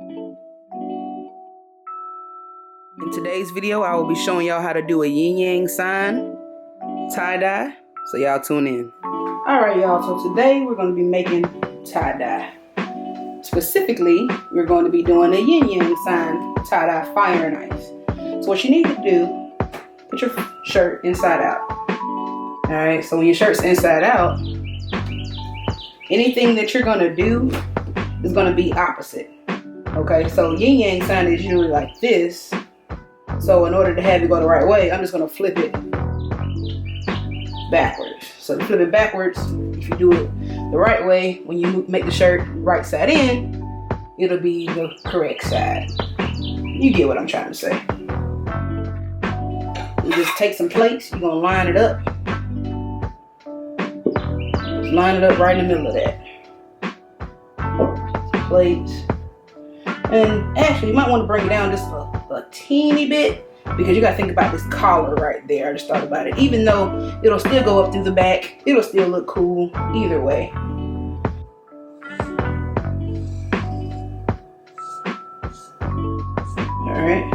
In today's video, I will be showing y'all how to do a yin-yang sign tie-dye, so y'all tune in. Alright y'all, so today we're going to be making tie-dye. Specifically, we're going to be doing a yin-yang sign tie-dye fire knife. So what you need to do, put your shirt inside out. Alright, so when your shirt's inside out, anything that you're going to do is going to be opposite. Okay, so yin-yang sign is usually like this. So in order to have it go the right way, I'm just going to flip it backwards. So to flip it backwards, if you do it the right way, when you make the shirt right side in, it'll be the correct side. You get what I'm trying to say. You just take some plates, you're going to line it up. Just line it up right in the middle of that. Plates. And actually, you might want to bring it down just a teeny bit, because you got to think about this collar right there. I just thought about it. Even though it'll still go up through the back, it'll still look cool either way. Alright.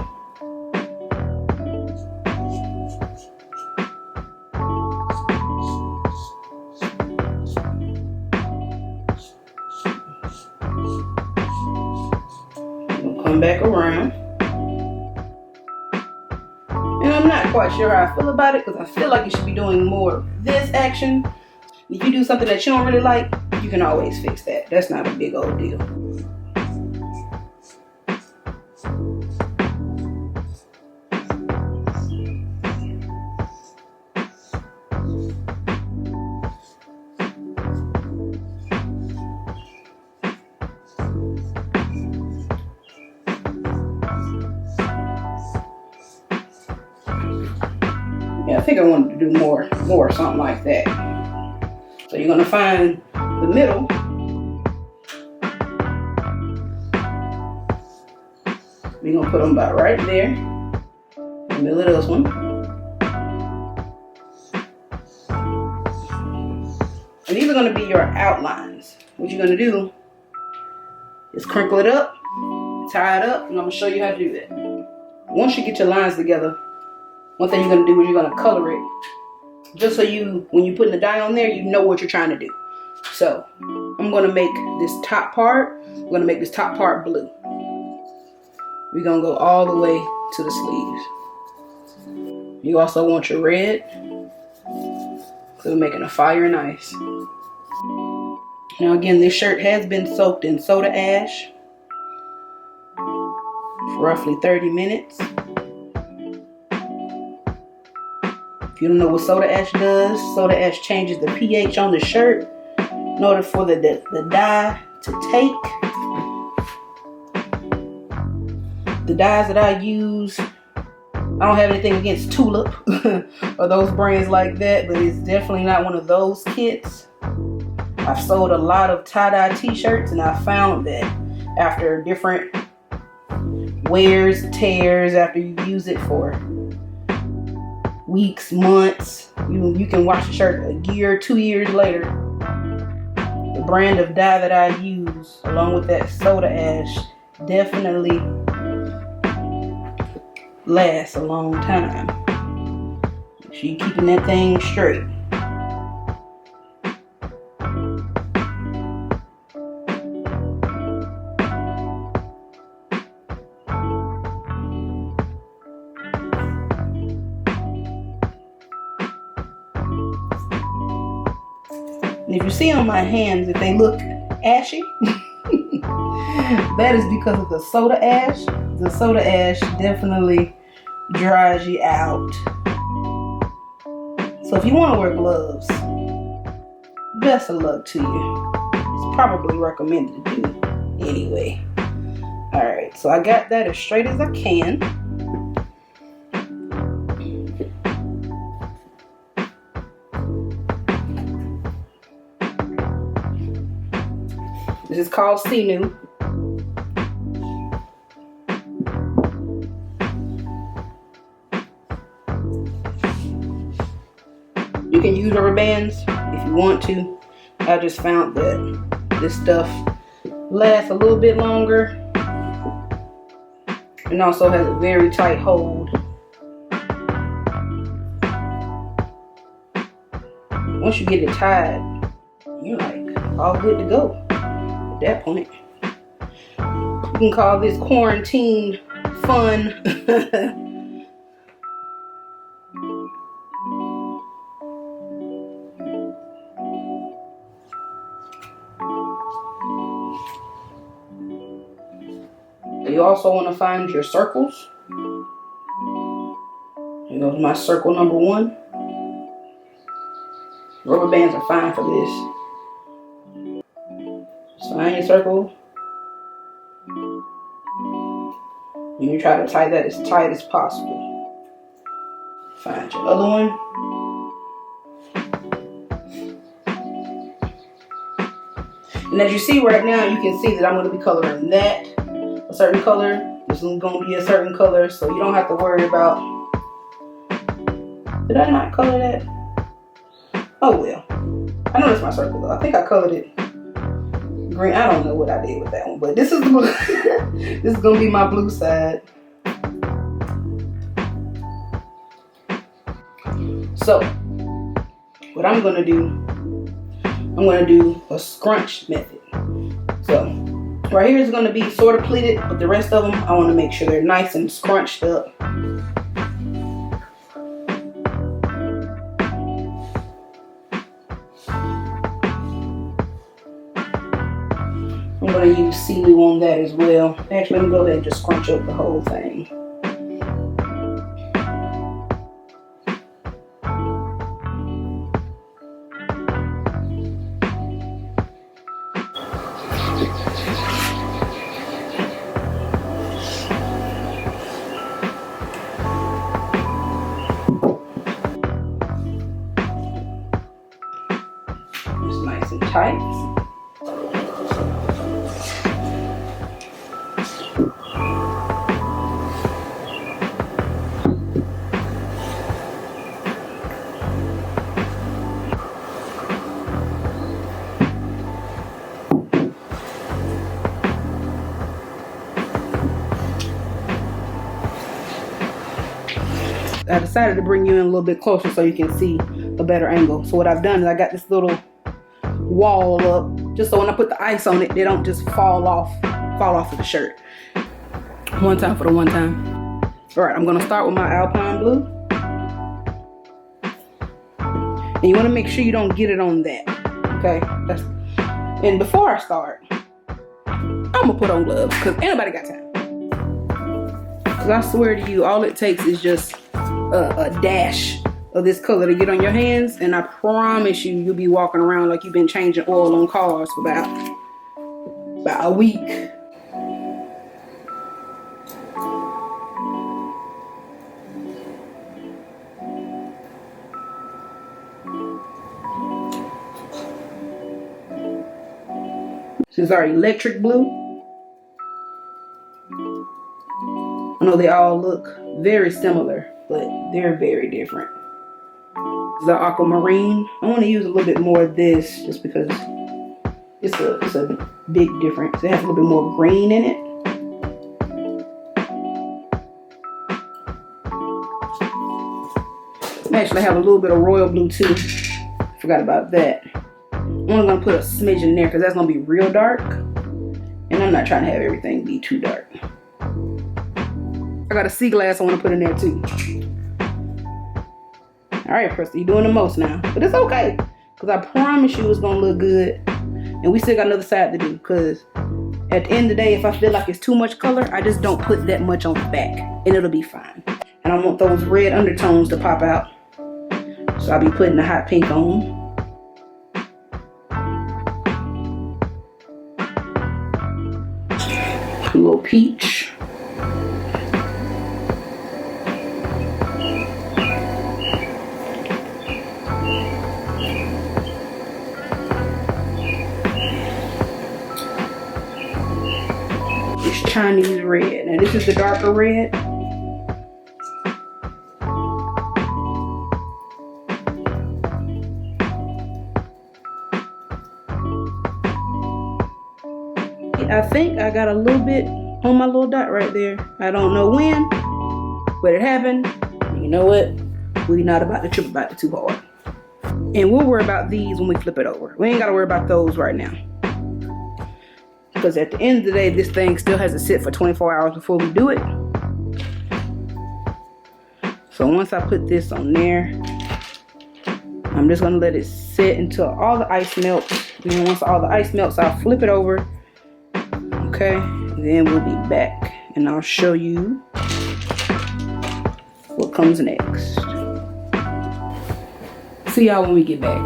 We'll come back around. And I'm not quite sure how I feel about it, because I feel like you should be doing more of this action. If you do something that you don't really like, you can always fix that. That's not a big old deal. Yeah, I think I wanted to do more something like that. So you're gonna find the middle. We're gonna put them about right there, in the middle of this one. And these are gonna be your outlines. What you're gonna do is crinkle it up, tie it up, and I'm gonna show you how to do that. Once you get your lines together, one thing you're going to do is you're going to color it, just so when you put the dye on there, you know what you're trying to do. So I'm going to make this top part, I'm going to make this top part blue. We're going to go all the way to the sleeves. You also want your red, so we're making a fire and ice. Now again, this shirt has been soaked in soda ash for roughly 30 minutes. If you don't know what soda ash does, soda ash changes the pH on the shirt in order for the dye to take. The dyes that I use, I don't have anything against Tulip or those brands like that, but it's definitely not one of those kits. I've sold a lot of tie-dye t-shirts, and I found that after different wears, tears, after you use it for weeks, months, you can wash the shirt a year, 2 years later. The brand of dye that I use, along with that soda ash, definitely lasts a long time. Make sure you're keeping that thing straight. And if you see on my hands, if they look ashy, that is because of the soda ash. The soda ash definitely dries you out. So if you want to wear gloves, best of luck to you. It's probably recommended to do anyway. Alright, so I got that as straight as I can. This is called Sinew. You can use rubber bands if you want to. I just found that this stuff lasts a little bit longer and also has a very tight hold. Once you get it tied, you're like all good to go at that point. You can call this quarantine fun. You also want to find your circles. Here goes my circle number 1. Rubber bands are fine for this. Just find your circle. And you try to tie that as tight as possible. Find your other one. And as you see right now, you can see that I'm going to be coloring that a certain color. This one's going to be a certain color, so you don't have to worry about, did I not color that? Oh well. I know that's my circle though. I think I colored it green. I don't know what I did with that one, but this is the blue. This is going to be my blue side. So, what I'm going to do, I'm going to do a scrunch method. So, right here is going to be sort of pleated, but the rest of them, I want to make sure they're nice and scrunched up. I'm going to use Sealy on that as well. Actually, let me go ahead and just scrunch up the whole thing. It's nice and tight. I decided to bring you in a little bit closer so you can see a better angle. So what I've done is I got this little wall up, just so when I put the ice on it, they don't just fall off of the shirt. One time for the one time. All right, I'm gonna start with my Alpine blue. And you wanna make sure you don't get it on that, okay? And before I start, I'm gonna put on gloves, because anybody got time. Because I swear to you, all it takes is just a dash of this color to get on your hands, and I promise you'll be walking around like you've been changing oil on cars for about a week. This is our electric blue. I know they all look very similar, but they're very different. The aquamarine, I want to use a little bit more of this just because it's a big difference. It has a little bit more green in it. I actually have a little bit of royal blue too. Forgot about that. I'm only going to put a smidge in there because that's going to be real dark. And I'm not trying to have everything be too dark. I got a sea glass I want to put in there too. Alright, Krista, you're doing the most now. But it's okay. Because I promise you it's going to look good. And we still got another side to do. Because at the end of the day, if I feel like it's too much color, I just don't put that much on the back. And it'll be fine. And I want those red undertones to pop out. So I'll be putting the hot pink on. A little peach. This Chinese red. Now this is the darker red. I think I got a little bit on my little dot right there. I don't know when, but it happened. You know what? We're not about to trip about it too hard. And we'll worry about these when we flip it over. We ain't got to worry about those right now. Because at the end of the day, this thing still has to sit for 24 hours before we do it. So once I put this on there, I'm just going to let it sit until all the ice melts. And then once all the ice melts, I'll flip it over. Okay, then we'll be back and I'll show you what comes next. See y'all when we get back.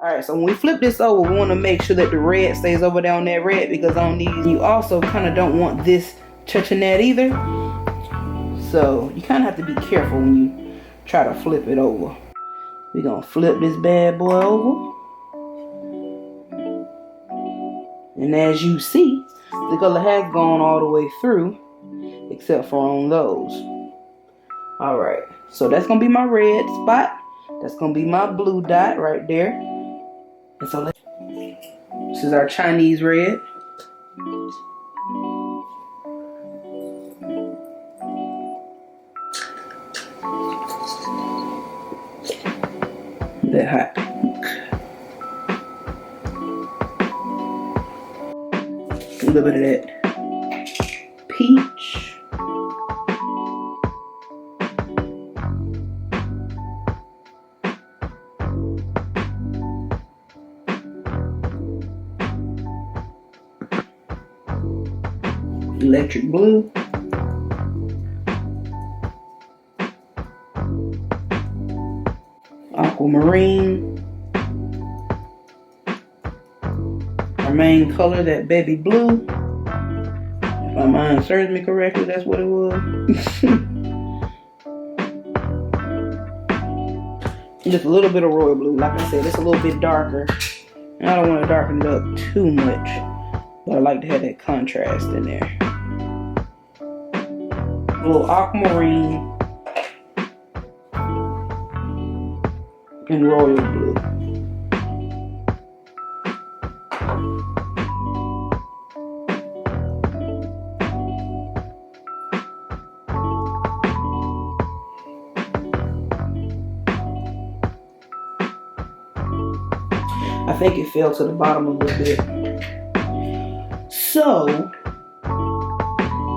Alright, so when we flip this over, we want to make sure that the red stays over there on that red, because on these, you also kind of don't want this touching that either. So you kind of have to be careful when you try to flip it over. We're going to flip this bad boy over. And as you see, the color has gone all the way through, except for on those. Alright, so that's going to be my red spot. That's going to be my blue dot right there. And so this is our Chinese red. That hot pink. A little bit of that peach. Electric blue. Aquamarine. Our main color, that baby blue. If my mind serves me correctly, that's what it was. Just a little bit of royal blue. Like I said, it's a little bit darker. I don't want to darken it up too much, but I like to have that contrast in there. A little aquamarine and royal blue. I think it fell to the bottom a little bit. So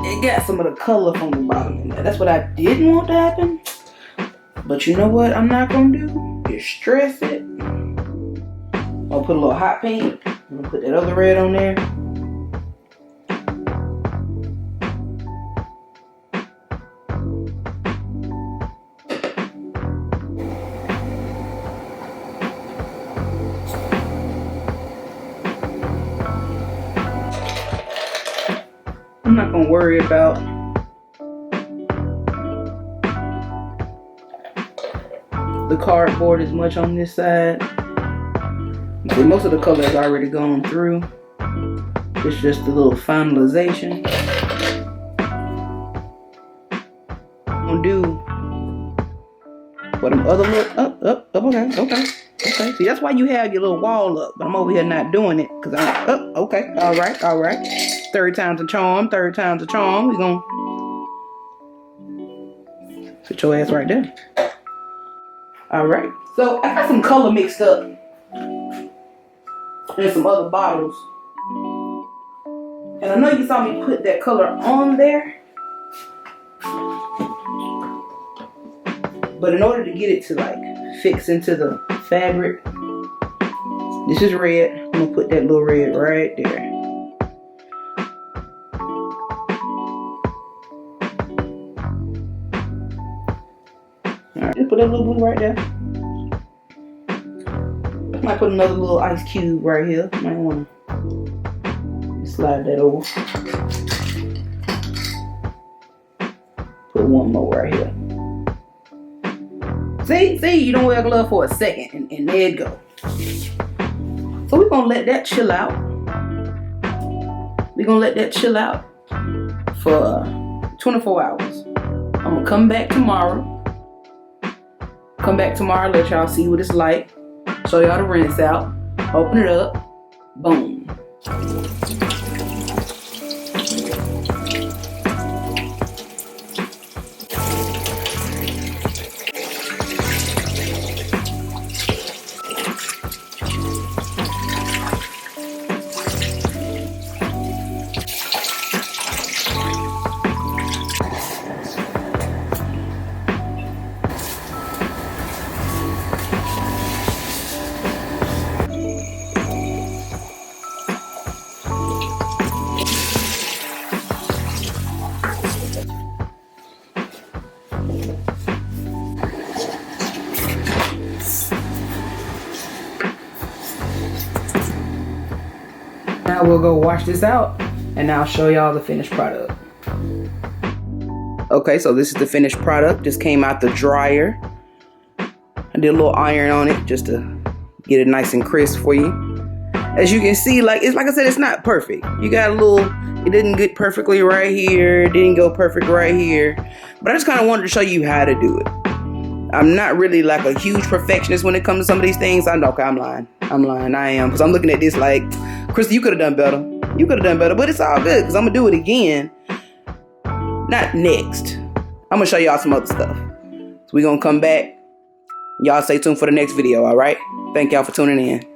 it got some of the color from the bottom in there. That's what I didn't want to happen. But you know what I'm not gonna do? Is stress it. I'll put a little hot paint. I'm gonna put that other red on there. I'm not gonna worry about the cardboard as much on this side. See, most of the color has already gone through. It's just a little finalization. I'm gonna do what them other look okay. See, that's why you have your little wall up, but I'm over here not doing it because I'm okay. All right. Third time's a charm. We're gonna put your ass right there. All right. So I got some color mixed up in some other bottles, and I know you saw me put that color on there, but in order to get it to like fix into the fabric, this is red. I'm gonna put that little red right there. Alright, just put that little blue right there. Might put another little ice cube right here. Might want to slide that over. Put one more right here. See, you don't wear gloves for a second, and there it go. So we're gonna let that chill out. For 24 hours. I'm gonna come back tomorrow. Let y'all see what it's like. Show y'all the rinse out. Open it up. Boom. Now we'll go wash this out and I'll show y'all the finished product. Okay, so this is the finished product. Just came out the dryer. I did a little iron on it just to get it nice and crisp for you. As you can see, like I said, it's not perfect. You got a little, it didn't get perfectly right here. It didn't go perfect right here. But I just kind of wanted to show you how to do it. I'm not really like a huge perfectionist when it comes to some of these things. I know, okay, I'm lying. I am. Because I'm looking at this like, Krista, you could have done better. You could have done better. But it's all good because I'm going to do it again. Not next. I'm going to show y'all some other stuff. So we're going to come back. Y'all stay tuned for the next video, all right? Thank y'all for tuning in.